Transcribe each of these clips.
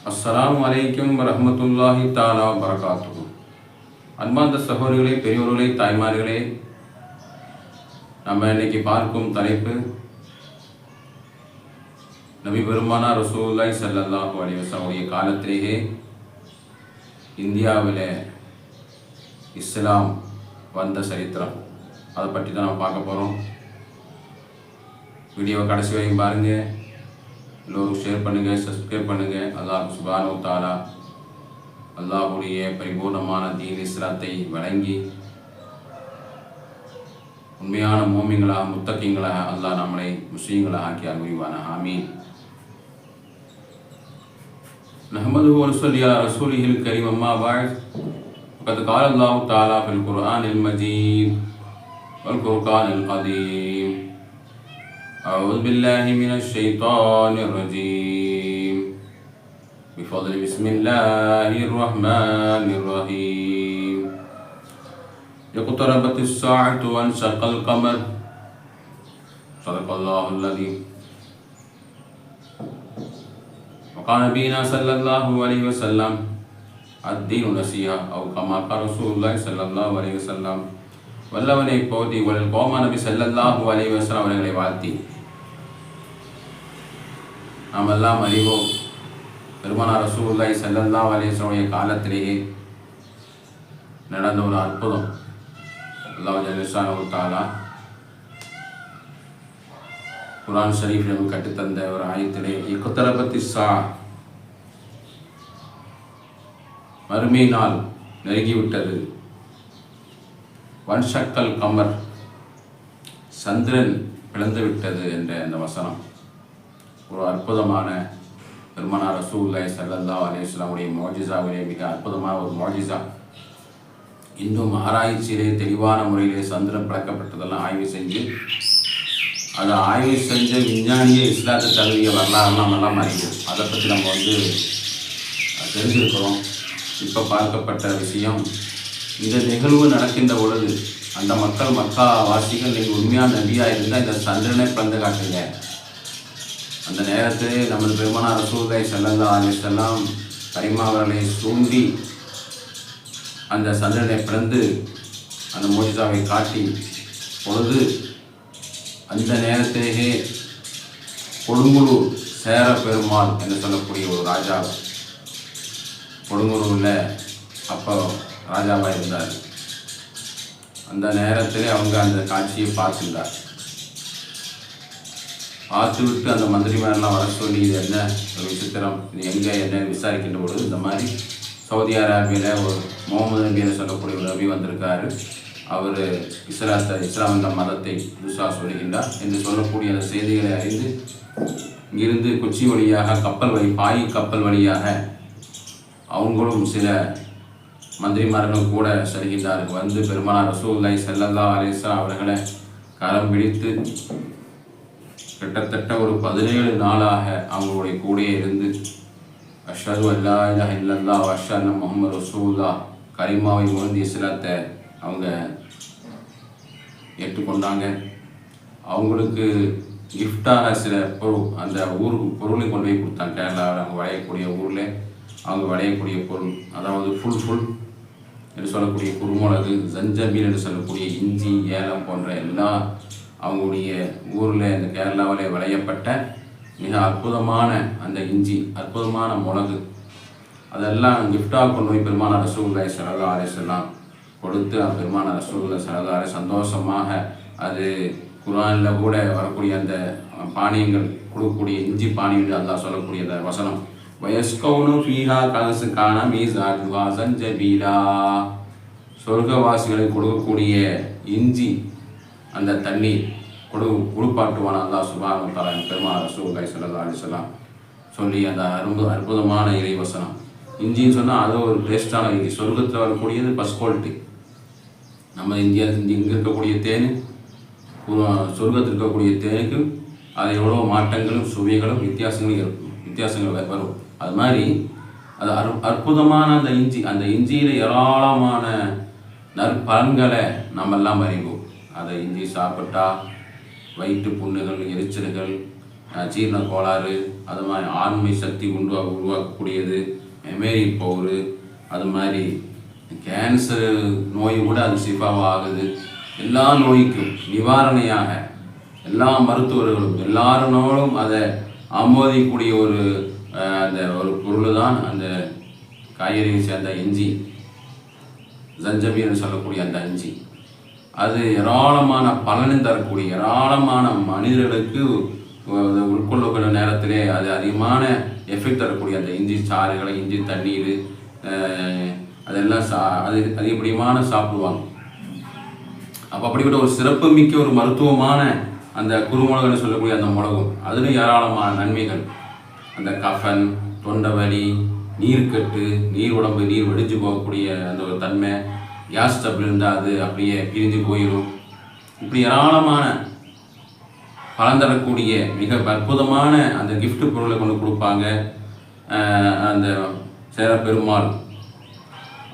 அஸ்ஸலாமு அலைக்கும் வரஹ்மத்துல்லாஹி தஆலா வபரகாத்துஹு. அன்பார்ந்த சகோதரிகளே, பெரியோர்களே, தாய்மார்களே, நம்ம இன்னைக்கு பார்க்கும் தலைப்பு நபி பெருமானார் ரசூலுல்லாஹி ஸல்லல்லாஹு அலைஹி வஸல்லம் காலத்திலேயே இந்தியாவில் இஸ்லாம் வந்த சரித்திரம். அதை பற்றி தான் நம்ம பார்க்க போகிறோம். வீடியோவை கடைசி வரைக்கும் பாருங்கள். எல்லோரும் ஷேர் பண்ணுங்கள், சப்ஸ்கிரைப் பண்ணுங்கள். அல்லாஹ் சுப்ஹானஹு வ தஆலா அல்லாஹ்வுடைய பரிபூர்ணமான தீன் இஸ்லாத்தை வழங்கி உண்மையான மூமின்களாக முத்தகீன்களாக அல்லாஹ் நம்மளை முஸ்லீம்களாக ஆக்கி அருள்வானாக. ஆமீன். நஹ்மதுஹு வ நுஸல்லி அலா ரசூலிஹில் கரீம். அம்மா பஅத். ஃபகத் கால அல்லாஹு தஆலா ஃபில் குர்ஆனில் மஜீத் வல் ஃபுர்கானில் கதீம். أعوذ بالله من الشيطان الرجيم. بفضل بسم الله الرحمن الرحيم. اقتربت الساعة وانشق القمر. صدق الله العظيم. وقال نبينا صلى الله عليه وسلم الدين نصيحة أو كما قال رسول الله صلى الله عليه وسلم. வல்லவனை போதி உலல் கோமா நபி ஸல்லல்லாஹு அலைஹி வஸல்லம் அவர்களை வாழ்த்தி நாம் எல்லாம் அறிவோம், பெருமானார் ரசூலுல்லாஹி ஸல்லல்லாஹு அலைஹி வஸல்லம் காலத்திலேயே நடந்த ஒரு அற்புதம். அல்லாஹ் ஜல்லஷானஹு தஆலா குர்ஆன் ஷரீஃபில் நமக்கு கற்றுத்தந்த ஒரு ஆயத்திலே இக்தரபத்தி ஸா, மறுமை நாள் நெருங்கிவிட்டது. வன்ஷக்கல் கமர், சந்திரன் பிளந்து விட்டது என்ற அந்த வசனம் ஒரு அற்புதமான பெருமானார் ரசூலுல்லாஹி ஸல்லல்லாஹு அலைஹி வஸல்லம் மோஜிசாவிலே மிக அற்புதமான ஒரு மோஜிசா. இன்னும் ஆராய்ச்சியிலே தெளிவான முறையிலே சந்திரன் பிளக்கப்பட்டதெல்லாம் ஆய்வு செஞ்சு அதை ஆய்வு செஞ்ச விஞ்ஞானியே இஸ்லாத்தை தழுவிய வரலாறுலாம் எல்லாம் அறிவோம். அதை பற்றி நம்ம தெரிஞ்சிருக்கிறோம். இப்போ பார்க்கப்பட்ட விஷயம், இந்த நிகழ்வு நடக்கின்ற பொழுது அந்த மக்கா வாசிகள் நீங்கள் உண்மையான நபியாக இருந்தால் இந்த சந்திரனை பிளந்து காட்டுங்க. அந்த நேரத்தில் நமது பெருமானார் ரசூலுல்லாஹி ஸல்லல்லாஹு அலைஹி வஸல்லம் கரிமாவர்களை சூண்டி அந்த சந்திரனை பிளந்து அந்த மோஜிசாவை காட்டி பொழுது, அந்த நேரத்திலேயே கொடுங்குளூர் சேர பெருமாள் என்று சொல்லக்கூடிய ஒரு ராஜா கொடுங்குளூரில் அப்போ ராஜாவாக இருந்தார். அந்த நேரத்தில் அவங்க அந்த காட்சியை பார்த்துருந்தார். பார்த்துவிட்டு அந்த மந்திரிமாரெலாம் வர சொல்லி, இது என்ன ஒரு விசித்திரம், இது எங்கே என்னன்னு விசாரிக்கின்ற பொழுது, இந்த மாதிரி சவுதி அரேபியாவில் ஒரு முகமது நபின்னு சொல்லக்கூடிய ஒரு நபி வந்திருக்காரு, அவர் இஸ்லாம் என்ற மதத்தை புதுசாக சொல்லுகின்றார் என்று சொல்லக்கூடிய அந்த செய்திகளை அறிந்து இங்கிருந்து கொச்சி வழியாக பாய் கப்பல் வழியாக அவங்களும் சில மந்திரிமார்களும் கூட செல்கின்றார்கள். வந்து பெருமானார் ரசூலுல்லாஹி ஸல்லல்லாஹு அலைஹி வஸல்லம் அவர்களை கரம் பிடித்து கிட்டத்தட்ட ஒரு 17 நாளாக அவங்களுடைய கூடையே இருந்து அஷ்ஹது அல்லா இலாஹ இல்லல்லாஹ் வ அஷ்ஹது அன்ன முஹம்மது ரசூலுல்லாஹ் கலிமாவை மொழிந்து இஸ்லாத்தை அவங்க ஏற்றுக்கொண்டாங்க. அவங்களுக்கு கிஃப்டாக சில அந்த ஊருக்கு பொருளை கொண்டு போய் கொடுத்தாங்க. கேரளாவில் அவங்க விளையக்கூடிய ஊரில் அவங்க விளையக்கூடிய பொருள், அதாவது ஃபுல் என்று சொல்லக்கூடிய குருமிளகு, ஜஞ்சபீல் என்று சொல்லக்கூடிய இஞ்சி, ஏலம் போன்ற எல்லா அவங்களுடைய ஊரில் இந்த கேரளாவில் விளையப்பட்ட மிக அற்புதமான அந்த இஞ்சி, அற்புதமான மிளகு, அதெல்லாம் கிஃப்டாக கொண்டு போய் பெருமானார் ரசூலுல்லாஹி ஸல்லல்லாஹு அலைஹி வஸல்லம் கொடுத்து பெருமானார் ரசூலுல்லாஹி ஸல்லல்லாஹு அலைஹி வஸல்லம் சந்தோஷமாக அது குர்ஆனில் கூட வரக்கூடிய அந்த பானியங்கள் கொடுக்கக்கூடிய இஞ்சி பானியம் அல்லாஹ் சொல்லக்கூடிய அந்த வசனம், வயஸ்கௌனு ஃபீஹா கஸகான மீஸாஜுஹா ஜஞ்சபீலா, சொர்க்கவாசிகளை கொடுக்கக்கூடிய இஞ்சி அந்த தண்ணீர் குளிப்பாட்டுவான அல்லாஹ் சுப்ஹானஹு வ தஆலா பெருமானார் ரசூலுல்லாஹி ஸல்லல்லாஹு அலைஹி வஸல்லம் சொல்லி அந்த அற்புதமான இறைவசனம். இஞ்சின்னு சொன்னால் அது ஒரு டேஸ்டான இஞ்சி, சொர்க்கத்தில் வரக்கூடியது ஃபஸ்ட் குவாலிட்டி. நம்ம இங்கே இருக்கக்கூடிய தேன், சொர்க்கத்தில் இருக்கக்கூடிய தேனுக்கு அது எவ்வளோ மாற்றங்களும் சுவைகளும் வித்தியாசங்கள் வரும். அது மாதிரி அது அற்புதமான அந்த இஞ்சியில் ஏராளமான நற்பலன்களை நம்மெல்லாம் அறிவோம். அதை இஞ்சி சாப்பிட்டா வயிற்று புண்ணுகள், எரிச்சல்கள், ஜீரண கோளாறு, அது மாதிரி ஆண்மை சக்தி உருவாக்கக்கூடியது, மெமரி பவர், அது மாதிரி கேன்சர் நோய் கூட அது சிஃபாவாகுது. எல்லா நோய்க்கும் நிவாரணையாக எல்லா மருத்துவர்களும் எல்லாருனாலும் அதை ஆமோதிக்கக்கூடிய அந்த ஒரு பொருள் தான் அந்த காய்கறியை சேர்ந்த இஞ்சி, ஜஞ்சபீல்னு சொல்லக்கூடிய அந்த இஞ்சி. அது ஏராளமான பலனை தரக்கூடிய, ஏராளமான மனிதர்களுக்கு உட்கொள்ளக்கூடிய நேரத்திலே அது அதிகமான எஃபெக்ட் தரக்கூடிய அந்த இஞ்சி சாறுகளை, இஞ்சி தண்ணீர், அதெல்லாம் அது அதிகப்படியான சாப்பிடுவாங்க. அப்போ அப்படிப்பட்ட ஒரு சிறப்பு மிக்க ஒரு மருத்துவமான அந்த குருமிளகுன்னு சொல்லக்கூடிய அந்த மிளகும், அதில் ஏராளமான நன்மைகள். அந்த கஃபன், தொண்டை வலி, நீர்க்கட்டு, நீர் உடம்பு நீர் வெடிஞ்சு போகக்கூடிய அந்த ஒரு தன்மை, கேஸ் டபுள் இருந்தால் அது அப்படியே பிரிஞ்சு போயிடும். இப்படி ஏராளமான பலன் தரக்கூடிய மிக அற்புதமான அந்த கிஃப்ட் பொருளை கொண்டு கொடுப்பாங்க. அந்த சேர பெருமாள்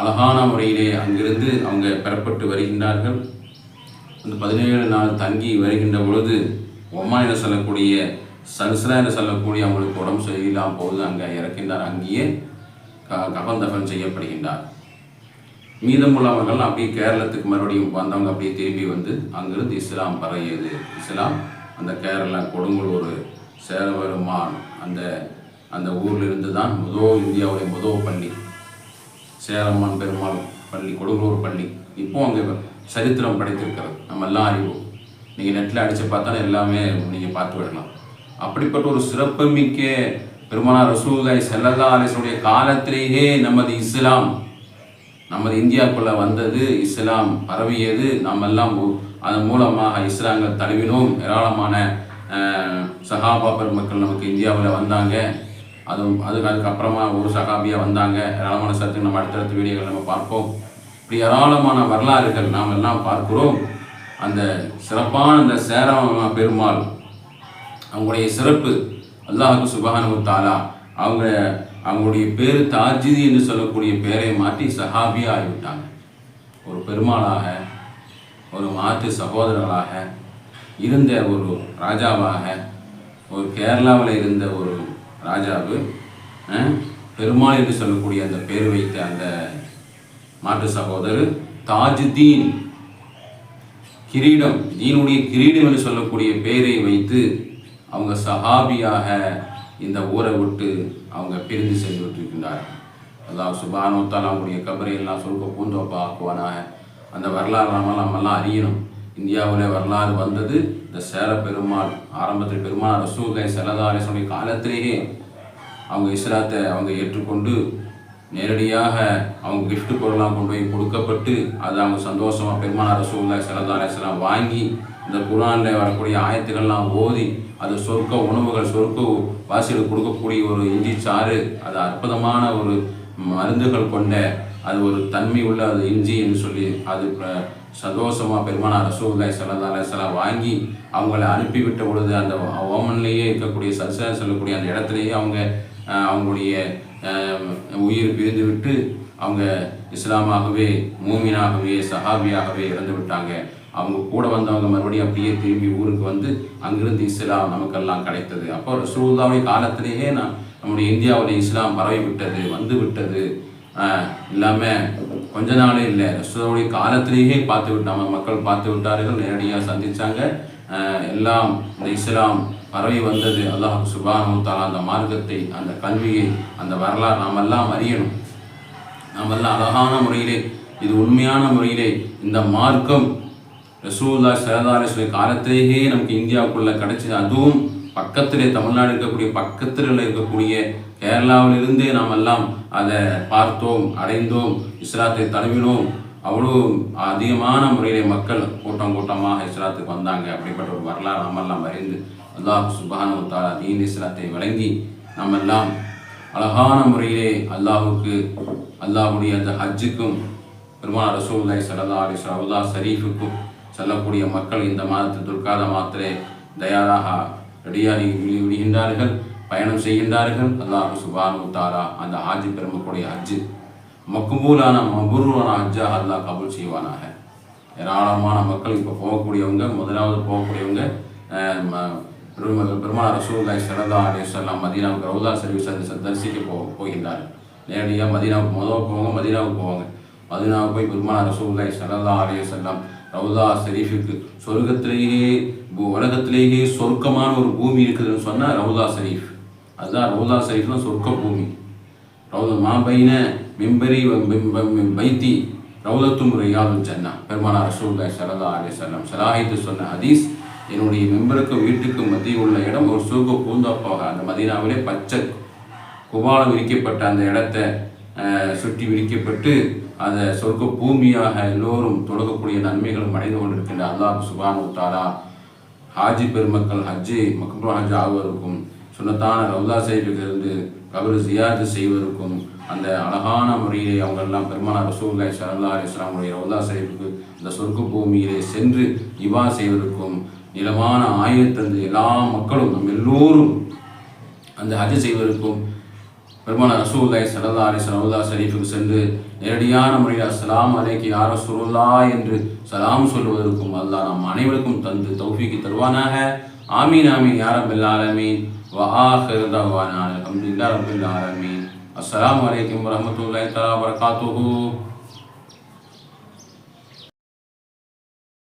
அழகான முறையிலே அங்கிருந்து அவங்க பெறப்பட்டு வருகின்றார்கள். அந்த 17 நாள் தங்கி வருகின்ற பொழுது ஒமான் என்று சொல்லக்கூடிய சல்சலா என்று சொல்லக்கூடிய அவங்களுக்கு உடம்பு சரியில்லாமல் போகுது. அங்கே இறக்கின்றார். அங்கேயே கஃன் தஃபன் செய்யப்படுகின்றார். மீதமுள்ளவர்கள் அப்படியே கேரளத்துக்கு மறுபடியும் வந்தவங்க அப்படியே திரும்பி வந்து அங்கிருந்து இஸ்லாம் பரவியது. இஸ்லாம் அந்த கேரளா கொடுங்கலூர் சேரபெருமான் அந்த ஊரில் இருந்து தான் இந்தியாவுடைய முதல் பள்ளி சேரமான் பெருமாள் பள்ளி, கொடுங்கலூர் பள்ளி. இப்போ அங்கே சரித்திரம் படைத்திருக்கிறது, நம்ம எல்லாம் அறிவோம். நீங்கள் நெட்டில் அடித்து பார்த்தாலும் எல்லாமே நீங்கள் பார்த்து விடலாம். அப்படிப்பட்ட ஒரு சிறப்புமிக்க பெருமானார் ரசூலுல்லாஹி ஸல்லல்லாஹு அலைஹி வஸல்லம் காலத்திலேயே நமது இஸ்லாம் நமது இந்தியாவுக்குள்ளே வந்தது, இஸ்லாம் பரவியது. நாம் எல்லாம் அதன் மூலமாக இஸ்லாங்கள் தழுவினோம். ஏராளமான சஹாபா பெருமக்கள் நமக்கு இந்தியாவில் வந்தாங்க. அதுக்கப்புறமா ஒரு சஹாபியாக வந்தாங்க. ஏராளமான சரத்துக்கு நம்ம அடுத்தடுத்த வீடியோக்கள் நம்ம பார்ப்போம். இப்படி ஏராளமான வரலாறுகள் நாம் எல்லாம் பார்க்கிறோம். அந்த சிறப்பான அந்த சேரமா பெருமாள் அவங்களுடைய சிறப்பு, அல்லாஹ் சுப்ஹானஹு வ தஆலா அவங்களுடைய பேர் தாஜிதி என்று சொல்லக்கூடிய பேரை மாற்றி சஹாபியா ஆகிவிட்டாங்க. ஒரு பெருமாளாக, ஒரு மாற்று சகோதரர்களாக இருந்த ஒரு ராஜாவாக, ஒரு கேரளாவில் இருந்த ஒரு ராஜாவு பெருமாள் என்று சொல்லக்கூடிய அந்த பேர் வைத்த அந்த மாற்று சகோதரர் தாஜுதீன், கிரீடம், தீனுடைய கிரீடம் என்று சொல்லக்கூடிய பெயரை வைத்து அவங்க சஹாபியாக இந்த ஊரை விட்டு அவங்க பிரிந்து சென்று விட்டிருக்கின்றார்கள். அல்லாஹ் சுப்ஹானஹு வ தஆலா அவங்களுடைய கபரை எல்லாம் சொர்க்க பூந்தோப்பா ஆக்குவானாக. அந்த வரலாறு நம்மெல்லாம் அறியணும். இந்தியாவில் வரலாறு வந்தது இந்த சேர பெருமாள். ஆரம்பத்தில் பெருமாள் ரசூலுல்லாஹி ஸல்லல்லாஹு அலைஹி வஸல்லம் காலத்திலேயே அவங்க இஸ்லாத்தை அவங்க ஏற்றுக்கொண்டு நேரடியாக அவங்க கிஃப்ட் பொருளாக கொண்டு போய் கொடுக்கப்பட்டு அதை அவங்க சந்தோஷமாக பெருமானார் ரசூலுல்லாஹி ஸல்லல்லாஹு அலைஹி வஸல்லம் வாங்கி இந்த குர்ஆனில் வரக்கூடிய ஆயத்துக்கள்லாம் ஓதி அது சொர்க்க உணவுகள், சொர்க்க வாசிகள் கொடுக்கக்கூடிய ஒரு இஞ்சி சாறு, அது அற்புதமான ஒரு மருந்துகள் கொண்ட அது ஒரு தன்மை உள்ள அது இஞ்சி என்று சொல்லி அது சந்தோஷமாக பெருமானார் ரசூலுல்லாஹி ஸல்லல்லாஹு அலைஹி வஸல்லம் வாங்கி அவங்களை அனுப்பிவிட்ட பொழுது அந்த ஓமன்லேயே இருக்கக்கூடிய சல்சலா சொல்லக்கூடிய அந்த இடத்துலையே அவங்களுடைய உயிர் பிரிந்து விட்டு அவங்க இஸ்லாமாகவே, மூமினாகவே, சஹாபியாகவே இறந்து விட்டாங்க. அவங்க கூட வந்தவங்க மறுபடியும் அப்படியே திரும்பி ஊருக்கு வந்து அங்கிருந்து இஸ்லாம் நமக்கெல்லாம் கிடைத்தது. அப்போ ரசூலுல்லாஹ்வுடைய காலத்திலேயே நம்முடைய இந்தியாவில் இஸ்லாம் பரவி விட்டது, வந்து விட்டது. இல்லாமல் கொஞ்ச நாளே இல்லை, ரசூலுல்லாஹ்வுடைய காலத்திலேயே மக்கள் பார்த்து விட்டார்கள், நேரடியாக சந்தித்தாங்க. எல்லாம் இந்த இஸ்லாம் பரவி வந்தது. அல்லாஹ் சுப்ஹானஹு வ தஆலா அந்த மார்க்கத்தை, அந்த கல்வியை, அந்த வரலாறு நாமெல்லாம் அறியணும். நாமெல்லாம் அழகான முறையிலே, இது உண்மையான முறையிலே இந்த மார்க்கம் ரசூலுல்லாஹி ஸல்லல்லாஹு அலைஹி வஸல்லம் காலத்திலேயே நமக்கு இந்தியாவுக்குள்ளே கிடைச்சது. அதுவும் பக்கத்திலே தமிழ்நாடு இருக்கக்கூடிய பக்கத்தில் இருக்கக்கூடிய கேரளாவிலிருந்தே நாம் எல்லாம் அதை பார்த்தோம், அடைந்தோம், இஸ்லாத்தை தழுவினோம். அவ்வளோ அதிகமான முறையிலே மக்கள் கூட்டமாக இஸ்லாத்துக்கு வந்தாங்க. அப்படிப்பட்ட ஒரு வரலாறு நம்மெல்லாம் அறிந்து அல்லாஹ் சுப்ஹானஹு வ தஆலா தீன் இஸ்லாத்தை வழங்கி நம்மெல்லாம் அழகான முறையிலே அல்லாஹ்வுடைய அந்த ஹஜ்ஜுக்கும் பெருமானார் ரசூலுல்லாஹி ஸல்லல்லாஹு அலைஹி வஸல்லம் ரவுதா ஷரீஃபுக்கும் செல்லக்கூடிய மக்கள் இந்த மாதத்தில் துர்காத மாத்திரை தயாராக ரெடியாகி விடுகின்றார்கள், பயணம் செய்கின்றார்கள். அல்லாஹ் சுப்ஹானஹு வ தஆலா அந்த ஹாஜி பெருமக்களுடைய ஹஜ்ஜு மக்பூலான மபரூரான ஹஜ்ஜாக அல்லாஹ் கபூல் செய்வானாக. ஏராளமான மக்கள் இப்போ போகக்கூடியவங்க, முதலாவது போகக்கூடியவங்க பெருமானார் ரசூலுல்லாஹி ஸல்லல்லாஹு அலைஹி வஸல்லம் மதீனாவுக்கு ரவுதா ஷரீஃப் தரிசிக்க போகின்றார்கள். நேரடியாக மதீனாவுக்கு மதீனாவுக்கு போவாங்க. மதீனாவுக்கு போய் பெருமானார் ரசூலுல்லாஹி ஸல்லல்லாஹு அலைஹி வஸல்லம் ரவுதா ஷரீஃபுக்கு உலகத்திலேயே சொர்க்கமான ஒரு பூமி இருக்குதுன்னு சொன்னால் ரவுதா ஷரீஃப். அதுதான் ரவுதா ஷரீஃப்னா சொர்க்க பூமி. ரவுதா மாபைன மிம்பரி பைத்தி ரவுதத்தும் ரியாதுல் ஜன்னா. பெருமானார் ரசூலுல்லாஹி ஸல்லல்லாஹு அலைஹி வஸல்லம் ஸலாஹித்து சொன்ன ஹதீஸ், என்னுடைய மெம்பருக்கும் வீட்டுக்கும் மத்தியில் உள்ள இடம் ஒரு சொர்க்க பூந்தாப்பாக. அந்த மதீனாவிலே பச்சை குபாலம் விரிக்கப்பட்ட அந்த இடத்தை சுற்றி விரிக்கப்பட்டு அந்த சொர்க்க பூமியாக எல்லோரும் தொடங்கக்கூடிய நன்மைகளும் அடைந்து கொண்டிருக்கின்ற அல்லாஹ் சுப்ஹானஹு வ தஆலா ஹாஜி பெருமக்கள் மக்பூல் ஹஜ் ஆகுவதற்கும் சுன்னத்தான ரவுதா ஷரீஃபிலிருந்து கபர் ஜியாரத் செய்வதற்கும் அந்த அழகான முறையிலே அவங்களெல்லாம் பெருமானார் ரசூலுல்லாஹி ஸல்லல்லாஹு அலைஹி வஸல்லம் ரவுதா ஷரீஃபுக்கு இந்த சொர்க்க பூமியிலே சென்று இவா செய்வதற்கும் நிலமான ஆயத்தந்து எல்லா மக்களும் நம்ம எல்லோரும் அந்த ஹஜ் செய்வதற்கும் பெருமானார் ரசூலுல்லாஹி ஸல்லல்லாஹு அலைஹி வஸல்லம் ரவுதா ஷரீஃபுக்கு சென்று நேரடியான முறையில் அஸ்ஸலாமு அலைக்கு யா ரசூலுல்லாஹ் என்று சலாம் சொல்வதற்கும் அல்லாஹ் நம் அனைவருக்கும் தந்து தௌஃபீக் தருவானாக. ஆமீன் ஆமீன் யா ரப்பல் ஆலமீன். வ ஆகிரு தஅவானா அல்ஹம்துலில்லாஹி ரப்பில் ஆலமீன். அஸ்ஸலாமு அலைக்கும் வரஹ்மத்துல்லாஹி தஆலா வபரகாத்துஹு.